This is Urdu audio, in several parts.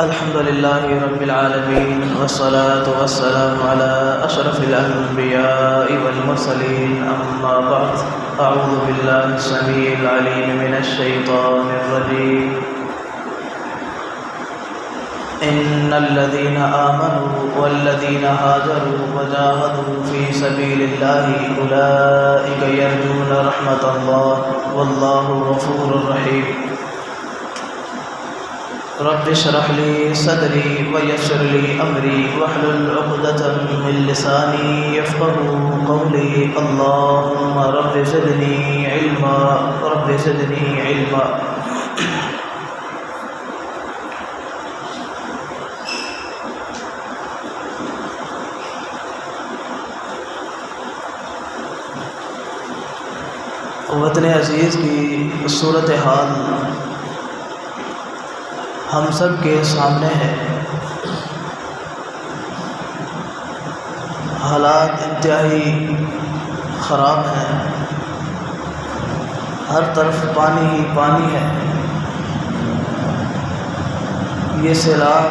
الحمد لله رب العالمين والصلاة والسلام على أشرف الأنبياء والمرسلين أما بعد أعوذ بالله السميع العليم من الشيطان الرجيم إن الذين آمنوا والذين هاجروا وجاهدوا في سبيل الله أولئك يرجون رحمة الله والله غفور رحيم رب اشرح لي صدري ويسر لي أمري واحلل عقدة من لساني يفقهوا قولي اللهم رب زدني علما وطن عزیز کی صورتحال ہم سب کے سامنے ہے۔ حالات انتہائی خراب ہیں، ہر طرف پانی ہی پانی ہے۔ یہ سیلاب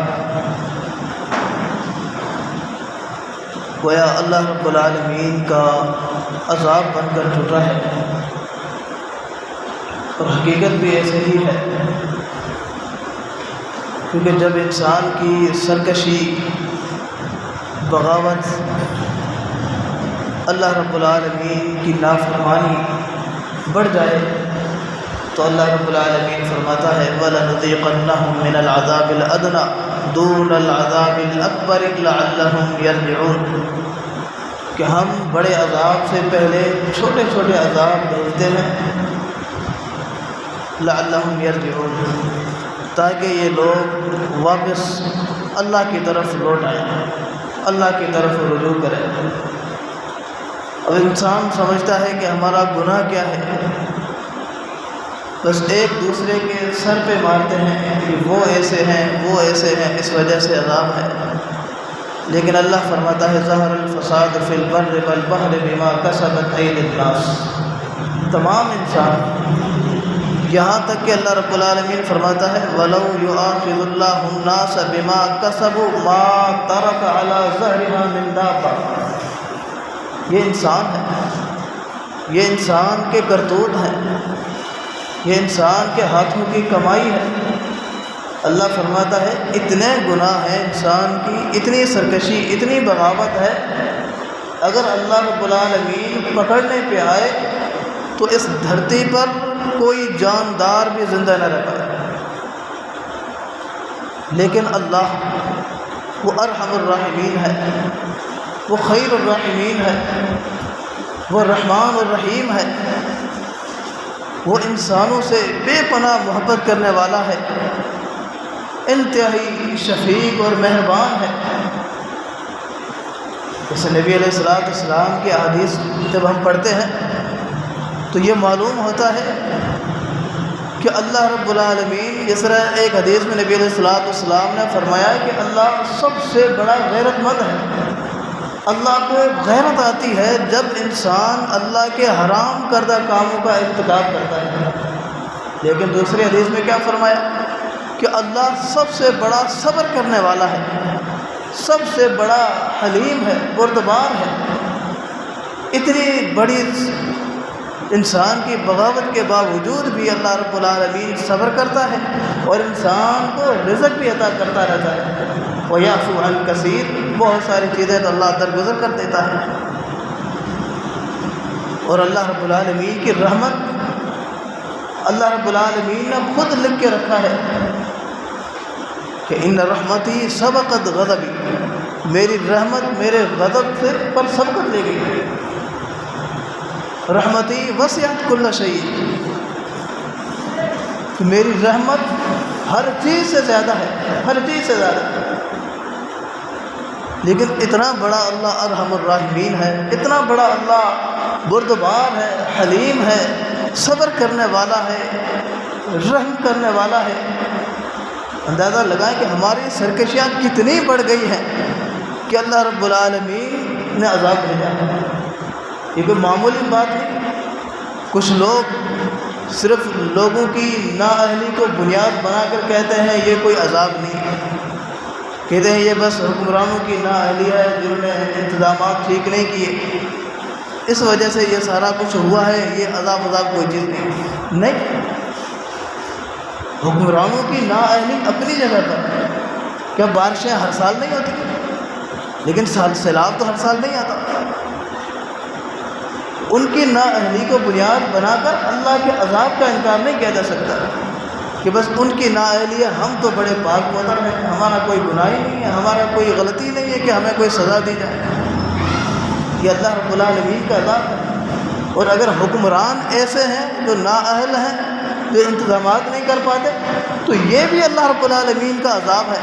گویا اللہ رب العالمین کا عذاب بن کر ٹوٹا ہے، اور حقیقت بھی ایسے ہی ہے، کیونکہ جب انسان کی سرکشی، بغاوت، اللہ رب العالمین کی نافرمانی بڑھ جائے تو اللہ رب العالمین فرماتا ہے وَلَنُذِيقَنَّهُم مِّنَ الْعَذَابِ الْأَدْنَىٰ دُونَ الْعَذَابِ الْأَكْبَرِ لَعَلَّهُمْ يَرْجِعُونَ کہ ہم بڑے عذاب سے پہلے چھوٹے چھوٹے عذاب بھیجتے ہیں، لَعَلَّهُمْ يَرْجِعُونَ تاکہ یہ لوگ واپس اللہ کی طرف لوٹ آئیں، اللہ کی طرف رجوع کریں۔ اب انسان سمجھتا ہے کہ ہمارا گناہ کیا ہے، بس ایک دوسرے کے سر پہ مارتے ہیں کہ وہ ایسے ہیں، وہ ایسے ہیں، اس وجہ سے عذاب ہے۔ لیکن اللہ فرماتا ہے ظہر الفساد فی البر والبحر بما کسبت ایدی الناس، تمام انسان، یہاں تک کہ اللہ رب العالمین فرماتا ہے وَلَوْ يُؤَاخِذُ اللَّهُ النَّاسَ بِمَا كَسَبُوا مَا تَرَكَ عَلَى ظَهْرِهَا مِن دَابَّةٍ یہ انسان ہے، یہ انسان کے کرتوت ہیں، یہ انسان کے ہاتھوں کی کمائی ہے۔ اللہ فرماتا ہے اتنے گناہ ہیں انسان کی، اتنی سرکشی، اتنی بغاوت ہے، اگر اللہ رب العالمین پکڑنے پہ آئے تو اس دھرتی پر کوئی جاندار بھی زندہ نہ رہ پائے۔ لیکن اللہ وہ ارحم الراحمین ہے، وہ خیر الراحمین ہے، وہ رحمان الرحیم ہے، وہ انسانوں سے بے پناہ محبت کرنے والا ہے، انتہائی شفیق اور مہربان ہے۔ جیسے نبی علیہ السلام کی احادیث جب ہم پڑھتے ہیں تو یہ معلوم ہوتا ہے کہ اللہ رب العالمین، اس طرح ایک حدیث میں نبی علیہ السلام نے فرمایا کہ اللہ سب سے بڑا غیرت مند ہے۔ اللہ کو غیرت آتی ہے جب انسان اللہ کے حرام کردہ کاموں کا ارتکاب کرتا ہے۔ لیکن دوسری حدیث میں کیا فرمایا کہ اللہ سب سے بڑا صبر کرنے والا ہے، سب سے بڑا حلیم ہے، بردبار ہے۔ اتنی بڑی انسان کی بغاوت کے باوجود بھی اللہ رب العالمین صبر کرتا ہے اور انسان کو رزق بھی عطا کرتا رہتا ہے۔ وَيَعْفُو عَنْ كَثِيرٍ بہت ساری چیزیں تو اللہ درگزر کر دیتا ہے۔ اور اللہ رب العالمین کی رحمت اللہ رب العالمین نے خود لکھ کے رکھا ہے کہ ان رحمتی سبقت غضبی، میری رحمت میرے غضب سے پر سبقت لے گئی۔ رحمتی وسعت کل شیء، میری رحمت ہر چیز سے زیادہ ہے، ہر چیز سے زیادہ۔ لیکن اتنا بڑا اللہ ارحم الراحمین ہے، اتنا بڑا اللہ بردبار ہے، حلیم ہے، صبر کرنے والا ہے، رحم کرنے والا ہے۔ اندازہ لگائیں کہ ہماری سرکشیاں کتنی بڑھ گئی ہیں کہ اللہ رب العالمین نے عذاب بھیجا۔ یہ کوئی معمولی بات نہیں۔ کچھ لوگ صرف لوگوں کی نااہلی کو بنیاد بنا کر کہتے ہیں یہ کوئی عذاب نہیں ہے، کہتے ہیں یہ بس حکمرانوں کی نااہلی ہے جنہوں نے انتظامات ٹھیک نہیں کیے، اس وجہ سے یہ سارا کچھ ہوا ہے، یہ عذاب کوئی چیز نہیں۔ حکمرانوں کی نااہلی اپنی جگہ پر، کیا بارشیں ہر سال نہیں ہوتی؟ لیکن سیلاب تو ہر سال نہیں آتا۔ ان کی نااہلی کو بنیاد بنا کر اللہ کے عذاب کا انکار نہیں کیا جا سکتا کہ بس ان کی نااہلی ہے، ہم تو بڑے پاک مطہر ہیں، ہمارا کوئی گناہ ہی نہیں ہے، ہمارا کوئی غلطی نہیں ہے کہ ہمیں کوئی سزا دی جائے۔ یہ اللہ رب العالمین کا عذاب ہے۔ اور اگر حکمران ایسے ہیں جو نااہل ہیں، جو انتظامات نہیں کر پاتے، تو یہ بھی اللہ رب العالمین کا عذاب ہے۔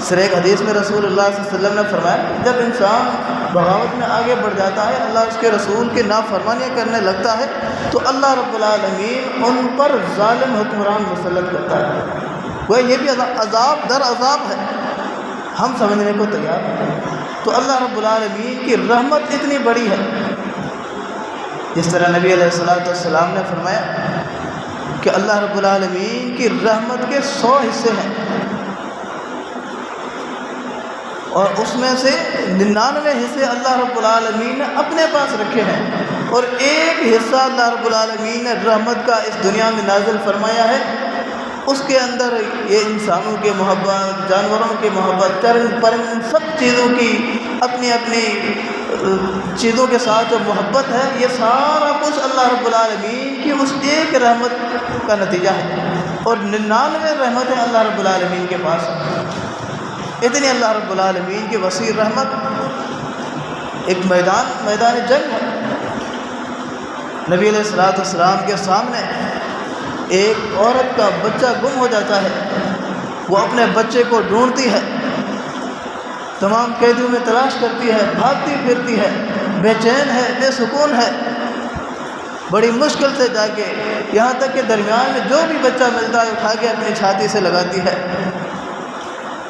سر ایک حدیث میں رسول اللہ صلی اللہ علیہ وسلم نے فرمایا، جب انسان بغاوت میں آگے بڑھ جاتا ہے، اللہ اس کے رسول کی نافرمانیاں کرنے لگتا ہے، تو اللہ رب العالمین ان پر ظالم حکمران مسلط کرتا ہے۔ وہ یہ بھی عذاب در عذاب ہے، ہم سمجھنے کو تیار ہیں۔ تو اللہ رب العالمین کی رحمت اتنی بڑی ہے، جس طرح نبی علیہ السلام نے فرمایا کہ اللہ رب العالمین کی رحمت کے 100 حصے ہیں، اور اس میں سے 99 حصے اللہ رب العالمین نے اپنے پاس رکھے ہیں، اور ایک حصہ اللہ رب العالمین نے رحمت کا اس دنیا میں نازل فرمایا ہے۔ اس کے اندر یہ انسانوں کی محبت، جانوروں کی محبت، چرند پرند سب چیزوں کی اپنی اپنی چیزوں کے ساتھ جو محبت ہے، یہ سارا کچھ اللہ رب العالمین کی اس ایک رحمت کا نتیجہ ہے، اور 99 رحمتیں اللہ رب العالمین کے پاس ہیں۔ اتنی اللہ رب العالمین کی وسیع رحمت۔ ایک میدان جنگ ہے، نبی علیہ السلام کے سامنے ایک عورت کا بچہ گم ہو جاتا ہے، وہ اپنے بچے کو ڈھونڈتی ہے، تمام قیدیوں میں تلاش کرتی ہے، بھاگتی پھرتی ہے، بے چین ہے، بے سکون ہے، بڑی مشکل سے جا کے یہاں تک کہ درمیان میں جو بھی بچہ ملتا ہے اٹھا کے اپنی چھاتی سے لگاتی ہے،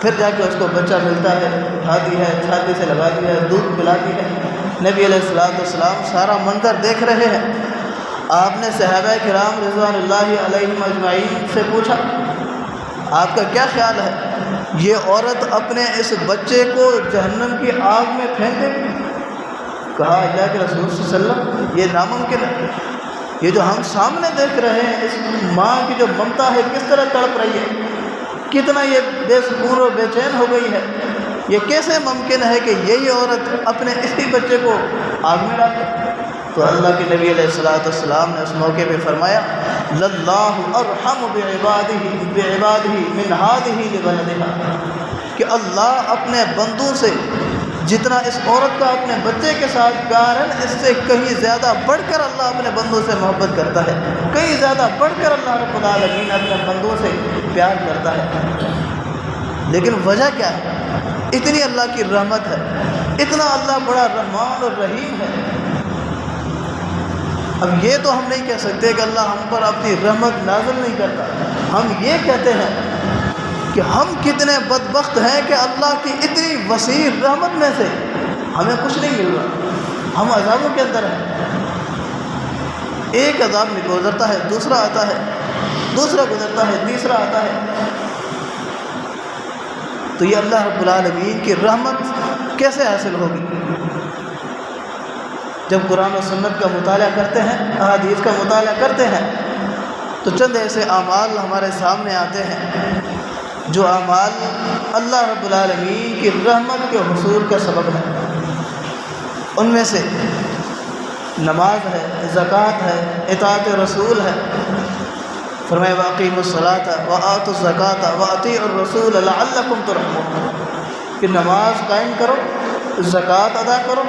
پھر جا کے اس کو بچہ ملتا ہے، اٹھاتی ہے، چھاتی سے لگاتی ہے، دودھ پلاتی ہے۔ نبی علیہ السلام سارا منظر دیکھ رہے ہیں۔ آپ نے صحابہ کرام رضوان اللہ علیہم اجمعین سے پوچھا، آپ کا کیا خیال ہے، یہ عورت اپنے اس بچے کو جہنم کی آگ میں پھینکے؟ کہا اللہ کے رسول صلی اللہ علیہ وسلم، یہ ناممکن ہے۔ یہ جو ہم سامنے دیکھ رہے ہیں، اس ماں کی جو ممتا ہے کس طرح تڑپ رہی ہے، کتنا یہ بے سکون اور بے چین ہو گئی ہے، یہ کیسے ممکن ہے کہ یہی عورت اپنے اسی بچے کو آگ میں ڈالے؟ تو اللہ کے نبی علیہ السلام نے اس موقع پہ فرمایا، للہ ارحم بعبادہ من ہذہ لولدہا، کہ اللہ اپنے بندوں سے جتنا اس عورت کا اپنے بچے کے ساتھ پیار ہے، اس سے کہیں زیادہ بڑھ کر اللہ اپنے بندوں سے محبت کرتا ہے، کہیں زیادہ بڑھ کر اللہ رب العالمین اپنے بندوں سے پیار کرتا ہے۔ لیکن وجہ کیا ہے؟ اتنی اللہ کی رحمت ہے، اتنا اللہ بڑا رحمان اور رحیم ہے۔ اب یہ تو ہم نہیں کہہ سکتے کہ اللہ ہم پر اپنی رحمت نازل نہیں کرتا، ہم یہ کہتے ہیں کہ ہم کتنے بدبخت ہیں کہ اللہ کی اتنی وسیع رحمت میں سے ہمیں کچھ نہیں مل رہا، ہم عذابوں کے اندر ہیں۔ ایک عذاب گزرتا ہے، دوسرا آتا ہے، دوسرا گزرتا ہے، تیسرا آتا ہے۔ تو یہ اللہ رب العالمین کی رحمت کیسے حاصل ہوگی؟ جب قرآن و سنت کا مطالعہ کرتے ہیں، احادیث کا مطالعہ کرتے ہیں، تو چند ایسے اعمال ہمارے سامنے آتے ہیں جو اعمال اللہ رب العالمین کی رحمت کے حصول کا سبب ہے۔ ان میں سے نماز ہے، زکوٰۃ ہے، اطاعت رسول ہے۔ فرمایا وَأَقِیمُوا الصَّلَاةَ وَآتُوا الزَّکَاةَ وَأَطِیعُوا الرَّسُولَ لَعَلَّکُمْ تُرْحَمُونَ، کہ نماز قائم کرو، زکوٰۃ ادا کرو،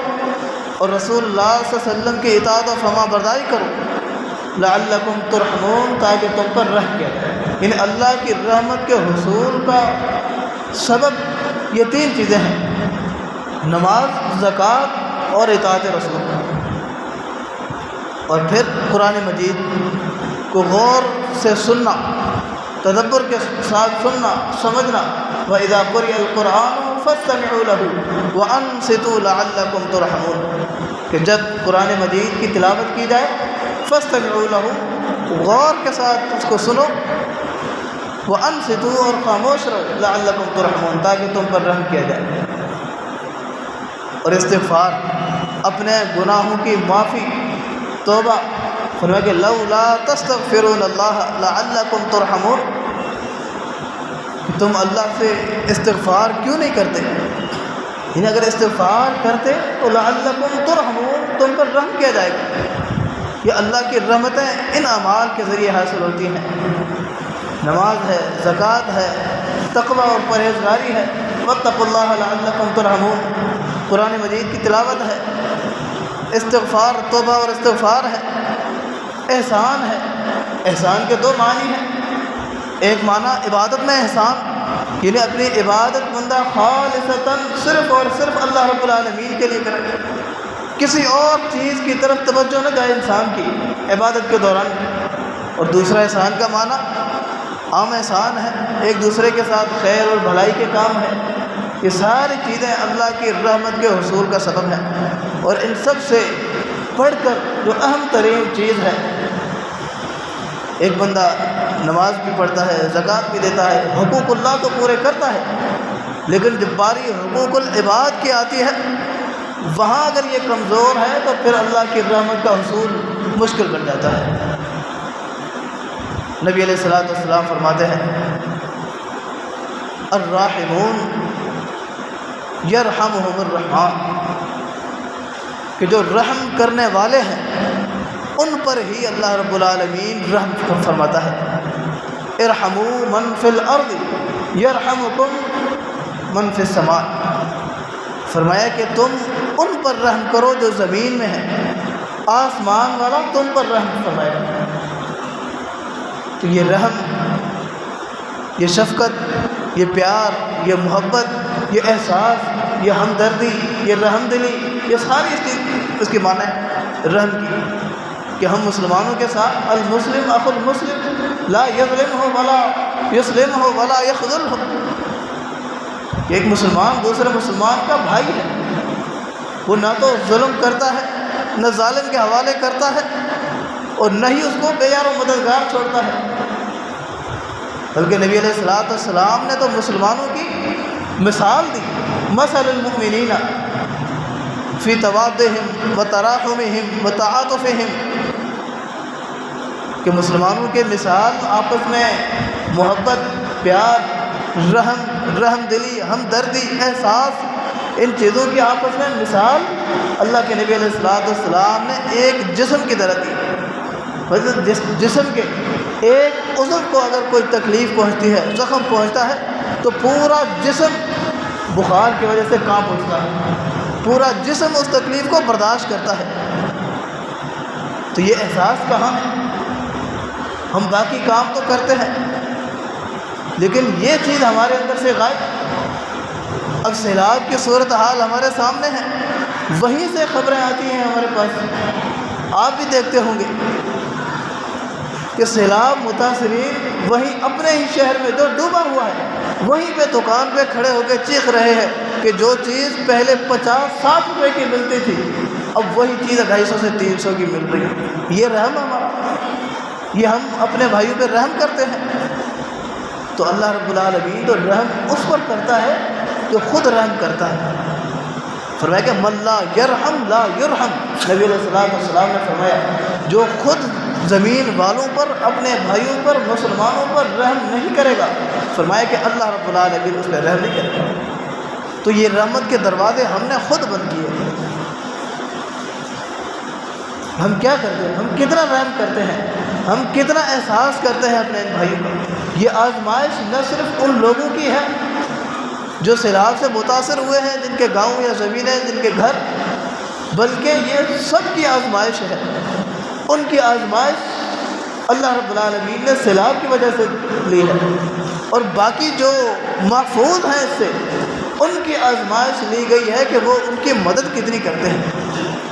اور رسول اللہ صلی اللہ علیہ وسلم کی اطاعت و فرما برداری کرو، لعلکم ترحمون، تاکہ تم پر رحم کیا جائے۔ یعنی اللہ کی رحمت کے حصول کا سبب یہ تین چیزیں ہیں، نماز، زکوٰۃ اور اطاعت رسول۔ اور پھر قرآن مجید کو غور سے سننا، تدبر کے ساتھ سننا، سمجھنا۔ وَإِذَا قُرِئَ الْقُرْآنُ فَاسْتَمِعُوا لَهُ وَأَنصِتُوا لَعَلَّكُمْ تُرْحَمُونَ، کہ جب قرآن مجید کی تلاوت کی جائے، فَاسْتَمِعُوا لَهُ، غور کے ساتھ اس کو سنو، وَأَنصِتُوا اور خاموش رہو لَعَلَّكُمْ تُرْحَمُونَ تاکہ تم پر رحم کیا جائے۔ اور استغفار، اپنے گناہوں کی معافی، توبہ، فرمایا کہ لَوْلَا تَسْتَغْفِرُونَ اللَّهَ لَعَلَّكُمْ تُرْحَمُونَ، تم اللہ سے استغفار کیوں نہیں کرتے؟ یعنی اگر استغفار کرتے تو لعلکم ترحمون، تم پر رحم کیا جائے گا۔ یہ اللہ کی رحمتیں ان اعمال کے ذریعے حاصل ہوتی ہیں۔ نماز ہے، زکوٰۃ ہے، تقوی اور پرہیزگاری ہے، واتقوا اللہ لعلکم ترحمون، قرآن مجید کی تلاوت ہے، استغفار، توبہ اور استغفار ہے، احسان ہے۔ احسان کے دو معنی ہیں، ایک معنی عبادت میں احسان، یعنی اپنی عبادت بندہ خالصتاً صرف اور صرف اللہ رب العالمین کے لیے کرے، کسی اور چیز کی طرف توجہ نہ جائے انسان کی عبادت کے دوران۔ اور دوسرا احسان کا معنی عام احسان ہے، ایک دوسرے کے ساتھ خیر اور بھلائی کے کام ہے۔ یہ ساری چیزیں اللہ کی رحمت کے حصول کا سبب ہیں، اور ان سب سے بڑھ کر جو اہم ترین چیز ہے، ایک بندہ نماز بھی پڑھتا ہے، زکوٰۃ بھی دیتا ہے، حقوق اللہ تو پورے کرتا ہے، لیکن جب باری حقوق العباد کی آتی ہے، وہاں اگر یہ کمزور ہے تو پھر اللہ کی رحمت کا حصول مشکل بن جاتا ہے۔ نبی علیہ الصلوۃ والسلام فرماتے ہیں الراحمون یرحمہم الرحمن، کہ جو رحم کرنے والے ہیں ان پر ہی اللہ رب العالمین رحم فرماتا ہے۔ ارحموا من فی الارض یرحمکم من فی السماء، فرمایا کہ تم ان پر رحم کرو جو زمین میں ہیں، آسمان والا تم پر رحم فرمائے۔ تو یہ رحم، یہ شفقت، یہ پیار، یہ محبت، یہ احساس، یہ ہمدردی، یہ رحم دلی، یہ ساری اس کی معنی ہے رحم کی، کہ ہم مسلمانوں کے ساتھ المسلم اخو المسلم لا یظلمہ ولا یسلمہ ولا یخذلہ، ایک مسلمان دوسرے مسلمان کا بھائی ہے، وہ نہ تو ظلم کرتا ہے، نہ ظالم کے حوالے کرتا ہے، اور نہ ہی اس کو بے یار و مددگار چھوڑتا ہے۔ بلکہ نبی علیہ الصلوۃ والسلام نے تو مسلمانوں کی مثال دی، مثل المؤمنین فی توادہم وتراحمہم وتعاطفہم، کہ مسلمانوں کے مثال آپس میں محبت، پیار، رحم دلی، ہمدردی، احساس، ان چیزوں کی آپس میں مثال اللہ کے نبی علیہ الصلوۃ والسلام نے ایک جسم کی طرح دی۔ جسم کے ایک عضو کو اگر کوئی تکلیف پہنچتی ہے، زخم پہنچتا ہے، تو پورا جسم بخار کی وجہ سے کانپ اٹھتا ہے، پورا جسم اس تکلیف کو برداشت کرتا ہے۔ تو یہ احساس کہاں ہے؟ ہم باقی کام تو کرتے ہیں، لیکن یہ چیز ہمارے اندر سے غائب۔ اب سیلاب کی صورتحال ہمارے سامنے ہے، وہیں سے خبریں آتی ہیں ہمارے پاس، آپ بھی دیکھتے ہوں گے کہ سیلاب متاثرین وہیں اپنے ہی شہر میں جو ڈوبا ہوا ہے، وہیں پہ دکان پہ کھڑے ہو کے چیخ رہے ہیں کہ جو چیز پہلے 50-60 روپے کی ملتی تھی، اب وہی چیز 250 سے 300 کی مل رہی ہے۔ یہ رحم ہمارا، یہ ہم اپنے بھائیوں پہ رحم کرتے ہیں۔ تو اللہ رب العالمین تو رحم اس پر کرتا ہے جو خود رحم کرتا ہے۔ فرمایا کہ من لا یرحم لا یرحم، نبی علیہ السلام نے فرمایا جو خود زمین والوں پر، اپنے بھائیوں پر، مسلمانوں پر رحم نہیں کرے گا، فرمایا کہ اللہ رب العالمین اس پہ رحم نہیں کرے گا۔ تو یہ رحمت کے دروازے ہم نے خود بند کیے۔ ہم کیا کرتے ہیں؟ ہم کتنا رحم کرتے ہیں، ہم کتنا احساس کرتے ہیں اپنے بھائیوں کا۔ یہ آزمائش نہ صرف ان لوگوں کی ہے جو سیلاب سے متاثر ہوئے ہیں، جن کے گاؤں یا زمینیں، جن کے گھر، بلکہ یہ سب کی آزمائش ہے۔ ان کی آزمائش اللہ رب العالمین نے سیلاب کی وجہ سے لی ہے، اور باقی جو محفوظ ہیں اس سے، ان کی آزمائش لی گئی ہے کہ وہ ان کی مدد کتنی کرتے ہیں۔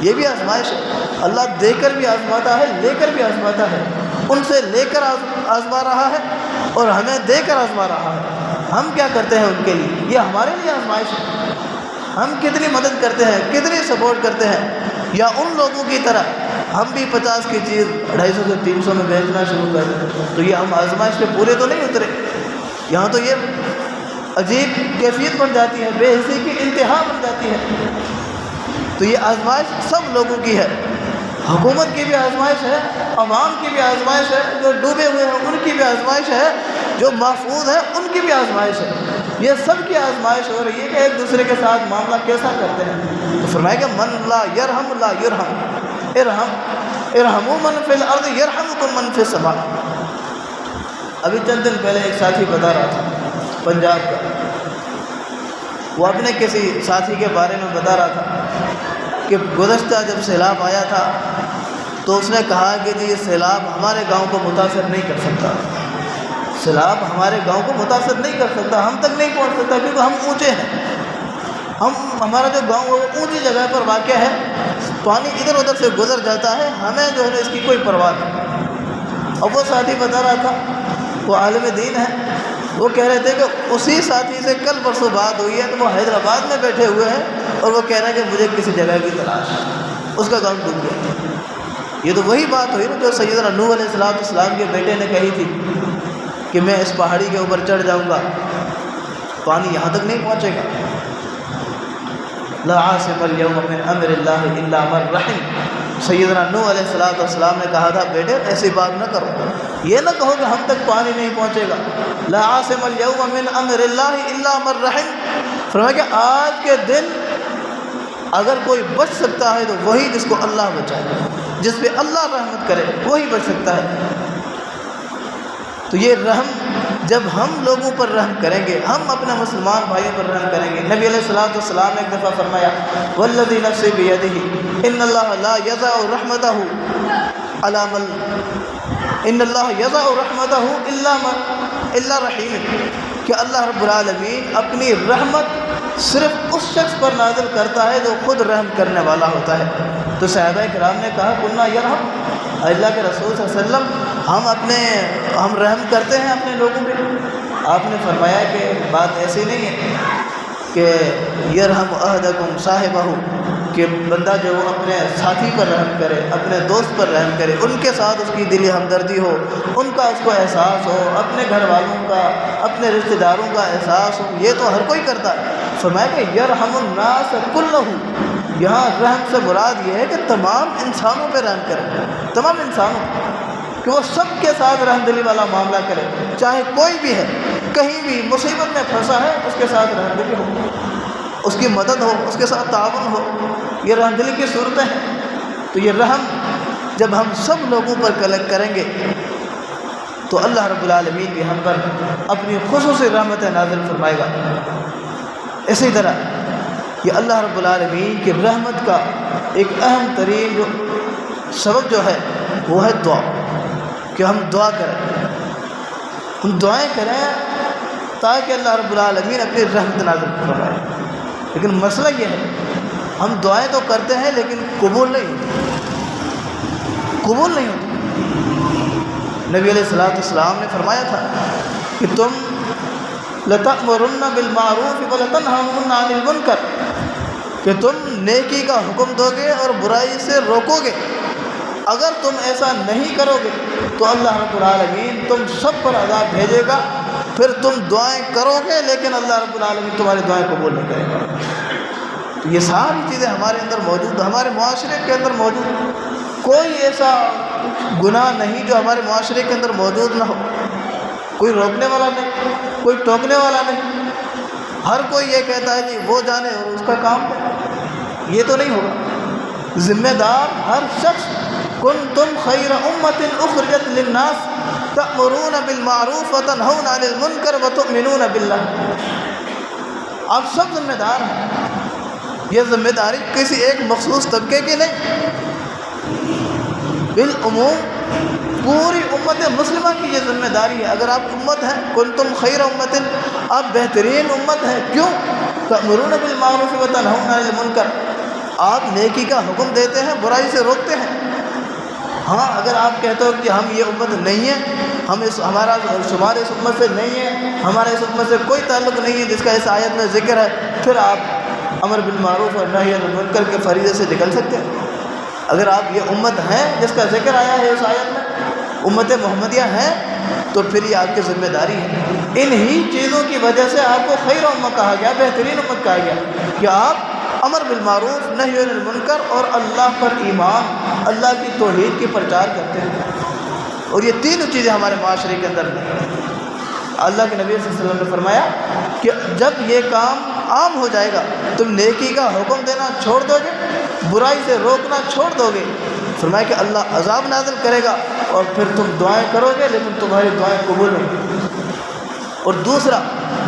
یہ بھی آزمائش ہے، اللہ دے کر بھی آزماتا ہے، لے کر بھی آزماتا ہے۔ ان سے لے کر آزما رہا ہے اور ہمیں دے کر آزما رہا ہے۔ ہم کیا کرتے ہیں ان کے لیے؟ یہ ہمارے لیے آزمائش ہے۔ ہم کتنی مدد کرتے ہیں، کتنی سپورٹ کرتے ہیں، یا ان لوگوں کی طرح ہم بھی 50 کی چیز 250 سے 300 میں بیچنا شروع کر دیں، تو یہ ہم آزمائش پہ پورے تو نہیں اترے۔ یہاں تو یہ عجیب کیفیت بن جاتی ہے، بے حسی کی انتہا بن جاتی ہے۔ تو یہ آزمائش سب لوگوں کی ہے، حکومت کی بھی آزمائش ہے، عوام کی بھی آزمائش ہے، جو ڈوبے ہوئے ہیں ان کی بھی آزمائش ہے، جو محفوظ ہیں ان کی بھی آزمائش ہے۔ یہ سب کی آزمائش ہو رہی ہے کہ ایک دوسرے کے ساتھ معاملہ کیسا کرتے ہیں۔ تو فرمایا کہ من لا یرحم لا یرحم، ارحموا من فی الارض یرحمکم من فی السماء۔ ابھی چند دن پہلے ایک ساتھی بتا رہا تھا پنجاب کا، وہ اپنے کسی ساتھی کے بارے میں بتا رہا تھا کہ گزشتہ جب سیلاب آیا تھا تو اس نے کہا کہ جی یہ سیلاب ہمارے گاؤں کو متاثر نہیں کر سکتا، سیلاب ہمارے گاؤں کو متاثر نہیں کر سکتا، ہم تک نہیں پہنچ سکتا کیونکہ ہم اونچے ہیں، ہمارا جو گاؤں ہے وہ اونچی جگہ پر واقع ہے، پانی ادھر ادھر سے گزر جاتا ہے، ہمیں جو ہے نا اس کی کوئی پرواہ نہیں۔ اب وہ ساتھی بتا رہا تھا، وہ عالم دین ہے، وہ کہہ رہے تھے کہ اسی ساتھی سے کل پرسوں بات ہوئی ہے، تو وہ حیدرآباد میں بیٹھے ہوئے ہیں اور وہ کہہ رہے ہیں کہ مجھے کسی جگہ کی تلاش ہے، اس کا گاؤں ڈوب گیا۔ یہ تو وہی بات ہوئی نا جو سیدنا نوح علیہ السلام کے بیٹے نے کہی تھی کہ میں اس پہاڑی کے اوپر چڑھ جاؤں گا، پانی یہاں تک نہیں پہنچے گا۔ لا عاصم اليوم من امر اللہ الا من رحم، سیدنا نوح علیہ السلام نے کہا تھا بیٹے ایسی بات نہ کرو، یہ نہ کہو کہ ہم تک پانی نہیں پہنچے گا۔ لا عاصم اليوم من امر اللہ الا من رحم، فرمایا کہ آج کے دن اگر کوئی بچ سکتا ہے تو وہی جس کو اللہ بچائے، جس پہ اللہ رحمت کرے وہی بچ سکتا ہے۔ تو یہ رحم جب ہم لوگوں پر رحم کریں گے، ہم اپنے مسلمان بھائیوں پر رحم کریں گے۔ نبی علیہ السلام نے ایک دفعہ فرمایا والذی نفسی بیدہ ان اللہ لا یضع رحمتہ علی من ان اللہ یضع رحمتہ الا رحیم، کہ اللہ رب العالمین اپنی رحمت صرف اس شخص پر نازل کرتا ہے جو خود رحم کرنے والا ہوتا ہے۔ تو صحابہ کرام نے کہا قلنا یرحم، اللہ کے رسول صلی اللہ علیہ وسلم ہم رحم کرتے ہیں اپنے لوگوں پہ؟ آپ نے فرمایا کہ بات ایسی نہیں ہے کہ یرحم احدکم صاحبہ، کہ بندہ جو اپنے ساتھی پر رحم کرے، اپنے دوست پر رحم کرے، ان کے ساتھ اس کی دلی ہمدردی ہو، ان کا اس کو احساس ہو، اپنے گھر والوں کا، اپنے رشتہ داروں کا احساس ہو، یہ تو ہر کوئی کرتا ہے۔ فرمایا کہ یرحم الناس کلہم، یہاں رحم سے مراد یہ ہے کہ تمام انسانوں پہ رحم کرے، تمام انسانوں، کہ وہ سب کے ساتھ رحم دلی والا معاملہ کرے، چاہے کوئی بھی ہے، کہیں بھی مصیبت میں پھنسا ہے اس کے ساتھ رحم دلی ہو، اس کی مدد ہو، اس کے ساتھ تعاون ہو، یہ رحم دلی کی صورتیں ہیں۔ تو یہ رحم جب ہم سب لوگوں پر کلک کریں گے تو اللہ رب العالمین بھی ہم پر اپنی خصوصی رحمت نازل فرمائے گا۔ اسی طرح یہ اللہ رب العالمین کی رحمت کا ایک اہم ترین جو سبب جو ہے وہ ہے دعا، کہ ہم دعا کریں، ہم دعائیں کریں تاکہ اللہ رب العالمین اپنی رحمت نازل فرمائے۔ لیکن مسئلہ یہ ہے ہم دعائیں تو کرتے ہیں لیکن قبول نہیں ہوتی۔ نبی علیہ السلام نے فرمایا تھا کہ تم لَتَأْمُرُنَّ بِالْمَعْرُوفِ وَلَتَنْهُونَ عَنِ الْمُنْكَرِ، کہ تم نیکی کا حکم دو گے اور برائی سے روکو گے۔ اگر تم ایسا نہیں کرو گے تو اللہ رب العالمین تم سب پر عذاب بھیجے گا، پھر تم دعائیں کرو گے لیکن اللہ رب العالمین تمہاری دعائیں قبول نہیں کرے گا۔ تو یہ ساری چیزیں ہمارے اندر موجود، ہمارے معاشرے کے اندر موجود، کوئی ایسا گناہ نہیں جو ہمارے معاشرے کے اندر موجود نہ ہو، کوئی روکنے والا نہیں، کوئی ٹوکنے والا نہیں، ہر کوئی یہ کہتا ہے کہ وہ جانے اور اس کا کام ہے، یہ تو نہیں ہوگا۔ ذمہ دار ہر شخص کنتم خیر امت اخرجت للناس تأمرون بالمعروف وتنہون عن المنکر وتؤمنون باللہ، آپ سب ذمہ دار ہیں۔ یہ ذمہ داری کسی ایک مخصوص طبقے کی نہیں، بالعموم پوری امت مسلمہ کی یہ ذمہ داری ہے۔ اگر آپ امت ہیں، کنتم خیر امت، آپ بہترین امت ہیں، کیوں؟ تأمرون بالمعروف وتنہون عن المنکر، آپ نیکی کا حکم دیتے ہیں، برائی سے روکتے ہیں۔ ہاں اگر آپ کہتے ہو کہ ہم یہ امت نہیں ہے، ہمارا شمار اس امت سے نہیں ہے، ہمارا اس امت سے کوئی تعلق نہیں ہے جس کا اس آیت میں ذکر ہے، پھر آپ امر بالمعروف اور نہی عن المنکر کے فریضے سے نکل سکتے ہیں۔ اگر آپ یہ امت ہیں جس کا ذکر آیا ہے اس آیت میں، امت محمدیہ ہیں، تو پھر یہ آپ کی ذمہ داری ہے۔ انہی چیزوں کی وجہ سے آپ کو خیر امت کہا گیا، بہترین امت کہا گیا کہ آپ امر بالمعروف نہی عن المنکر اور اللہ پر ایمان، اللہ کی توحید کی پرچار کرتے ہیں۔ اور یہ تینوں چیزیں ہمارے معاشرے کے اندر ہیں۔ اللہ کے نبی صلی اللہ علیہ وسلم نے فرمایا کہ جب یہ کام عام ہو جائے گا، تم نیکی کا حکم دینا چھوڑ دو گے، برائی سے روکنا چھوڑ دو گے، فرمایا کہ اللہ عذاب نازل کرے گا، اور پھر تم دعائیں کرو گے لیکن تمہاری دعائیں قبول نہیں ہوں۔ اور دوسرا،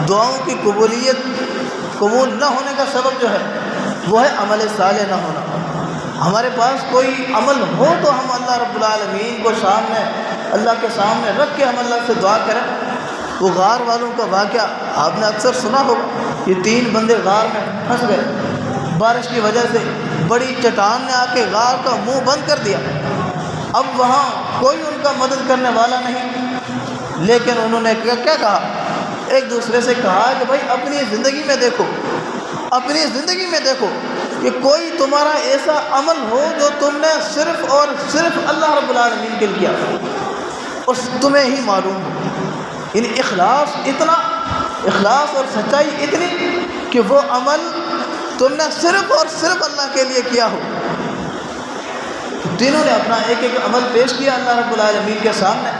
دعاؤں کی قبول نہ ہونے کا سبب جو ہے وہ ہے عمل صالح نہ ہونا۔ ہمارے پاس کوئی عمل ہو تو ہم اللہ رب العالمین کو سامنے، اللہ کے سامنے رکھ کے ہم اللہ سے دعا کریں۔ وہ غار والوں کا واقعہ آپ نے اکثر سنا ہوگا، یہ 3 بندے غار میں پھنس گئے، بارش کی وجہ سے بڑی چٹان نے آ کے غار کا منہ بند کر دیا۔ اب وہاں کوئی ان کا مدد کرنے والا نہیں، لیکن انہوں نے کیا کہا، ایک دوسرے سے کہا کہ بھائی اپنی زندگی میں دیکھو، اپنی زندگی میں دیکھو کہ کوئی تمہارا ایسا عمل ہو جو تم نے صرف اور صرف اللہ رب العالمین کے لیے کیا اور تمہیں ہی معلوم ہو، یعنی اخلاص اور سچائی اتنی کہ وہ عمل تم نے صرف اور صرف اللہ کے لیے کیا ہو۔ تینوں نے اپنا ایک ایک عمل پیش کیا اللہ رب العالمین کے سامنے،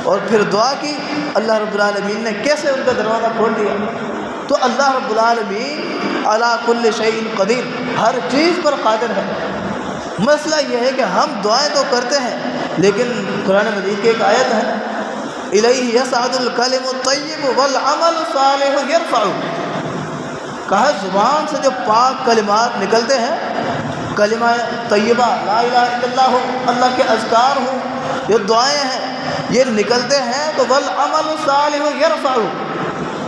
اور پھر دعا کی۔ اللہ رب العالمین نے کیسے ان کا دروازہ کھول دیا۔ تو اللہ رب العالمین علی کل شیء قدیر، ہر چیز پر قادر ہے۔ مسئلہ یہ ہے کہ ہم دعائیں تو کرتے ہیں، لیکن قرآن مجید کی ایک آیت ہے، الیہ یصعد الکلم الطیب والعمل الصالح یرفعہ، کہا زبان سے جو پاک کلمات نکلتے ہیں، کلمہ طیبہ لا الہ الا اللہ ہو، اللہ کے اذکار ہوں، یہ دعائیں ہیں، یہ نکلتے ہیں تو والعمل الصالح یرفعہ،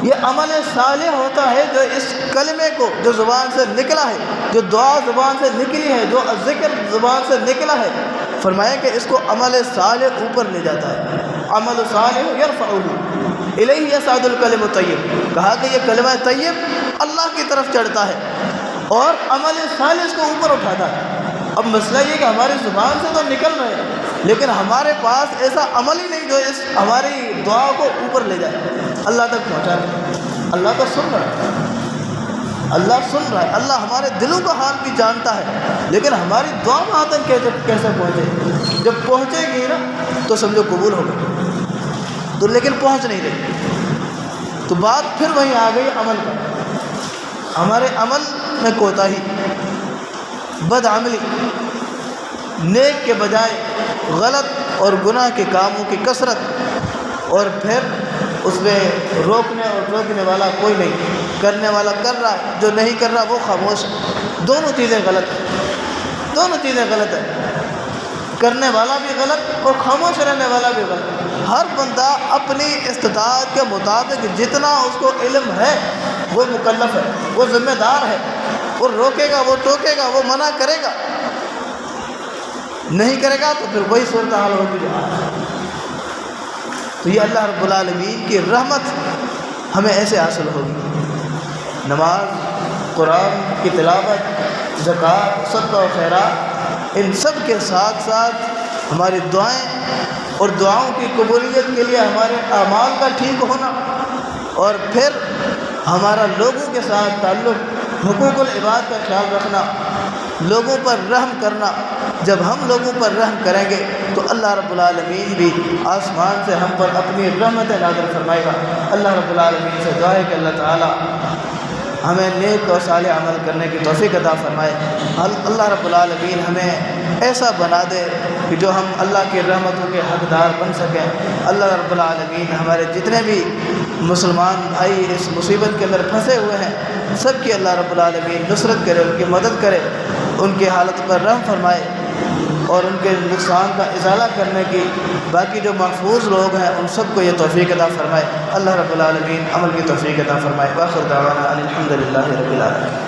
یہ عمل صالح ہوتا ہے جو اس کلمے کو، جو زبان سے نکلا ہے، جو دعا زبان سے نکلی ہے، جو ذکر زبان سے نکلا ہے، فرمایا کہ اس کو عمل صالح اوپر لے جاتا ہے۔ عمل صالح یرفعہ الیہ یصعد الکلم الطیب، کہا کہ یہ کلمہ طیب اللہ کی طرف چڑھتا ہے اور عمل صالح اس کو اوپر اٹھاتا ہے۔ اب مسئلہ یہ کہ ہماری زبان سے تو نکل رہے ہیں، لیکن ہمارے پاس ایسا عمل ہی نہیں جو اس ہماری دعا کو اوپر لے جائے، اللہ تک پہنچا ہے۔ اللہ تو سن رہا ہے، اللہ سن رہا ہے، اللہ ہمارے دلوں کا حال بھی جانتا ہے، لیکن ہماری دعا وہاں تک کیسے پہنچے؟ جب پہنچے گی نا تو سمجھو قبول ہو گئی، تو لیکن پہنچ نہیں رہی، تو بات پھر وہیں آ گئی عمل کا۔ ہمارے عمل میں کوتاہی، بدعملی، نیک کے بجائے غلط اور گناہ کے کاموں کی کثرت، اور پھر اس میں روکنے اور ٹوکنے والا کوئی نہیں، کرنے والا کر رہا ہے، جو نہیں کر رہا وہ خاموش ہے۔ دونوں چیزیں غلط ہیں، دونوں چیزیں غلط ہیں، کرنے والا بھی غلط اور خاموش رہنے والا بھی غلط۔ ہر بندہ اپنی استطاعت کے مطابق جتنا اس کو علم ہے وہ مکلف ہے، وہ ذمہ دار ہے، وہ روکے گا، وہ ٹوکے گا، وہ منع کرے گا، نہیں کرے گا تو پھر وہی صورتحال ہوگی۔ تو یہ اللہ رب العالمین کی رحمت ہمیں ایسے حاصل ہوگی۔ نماز، قرآن کی تلاوت، زکوٰۃ، صدقہ و خیرات، ان سب کے ساتھ ساتھ ہماری دعائیں اور دعاؤں کی قبولیت کے لیے ہمارے اعمال کا ٹھیک ہونا، اور پھر ہمارا لوگوں کے ساتھ تعلق، حقوق العباد کا خیال رکھنا، لوگوں پر رحم کرنا۔ جب ہم لوگوں پر رحم کریں گے تو اللہ رب العالمین بھی آسمان سے ہم پر اپنی رحمت نازل فرمائے گا۔ اللہ رب العالمین سے دعا ہے کہ اللہ تعالیٰ ہمیں نیک اور صالح عمل کرنے کی توفیق عطا فرمائے۔ اللہ رب العالمین ہمیں ایسا بنا دے کہ جو ہم اللہ کی رحمتوں کے حقدار بن سکیں۔ اللہ رب العالمین ہمارے جتنے بھی مسلمان بھائی اس مصیبت کے اندر پھنسے ہوئے ہیں، سب کی اللہ رب العالمین نصرت کرے، ان کی مدد کرے، ان کی حالت پر رحم فرمائے، اور ان کے نقصان کا ازالہ کرنے کی باقی جو محفوظ لوگ ہیں ان سب کو یہ توفیق عطا فرمائے۔ اللہ رب العالمین عمل کی توفیق عطا فرمائے۔ وآخر دعوانا الحمد للہ رب العالمین۔